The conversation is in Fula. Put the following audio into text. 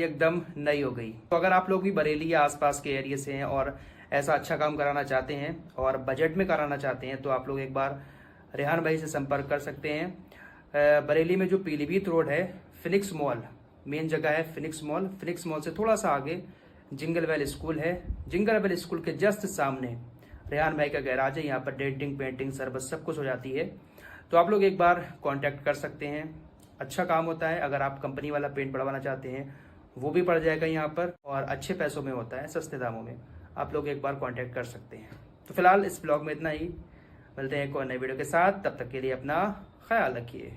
एकदम नई हो गई। तो अगर आप लोग भी बरेली या आसपास के एरिया से हैं और ऐसा अच्छा काम कराना चाहते हैं और बजट में कराना चाहते हैं तो आप लोग एक बार रेहान भाई से संपर्क कर सकते हैं। बरेली में जो पीलीभीत रोड है, फिनिक्स मॉल मेन जगह है, फिनिक्स मॉल से थोड़ा सा आगे जिंगल वेल स्कूल है। जिंगल वेल स्कूल के जस्ट सामने रेहान भाई का गैराज है। यहाँ पर डेंटिंग, पेंटिंग, सर्विस सब कुछ हो जाती है। तो आप लोग एक बार कांटेक्ट कर सकते हैं। अच्छा काम होता है। अगर आप कंपनी वाला पेंट पड़वाना चाहते हैं वो भी पड़ जाएगा यहाँ पर, और अच्छे पैसों में होता है, सस्ते दामों में। आप लोग एक बार कांटेक्ट कर सकते हैं। तो फिलहाल इस ब्लॉग में इतना ही। मिलते हैं एक और नए वीडियो के साथ, तब तक के लिए अपना ख्याल रखिए।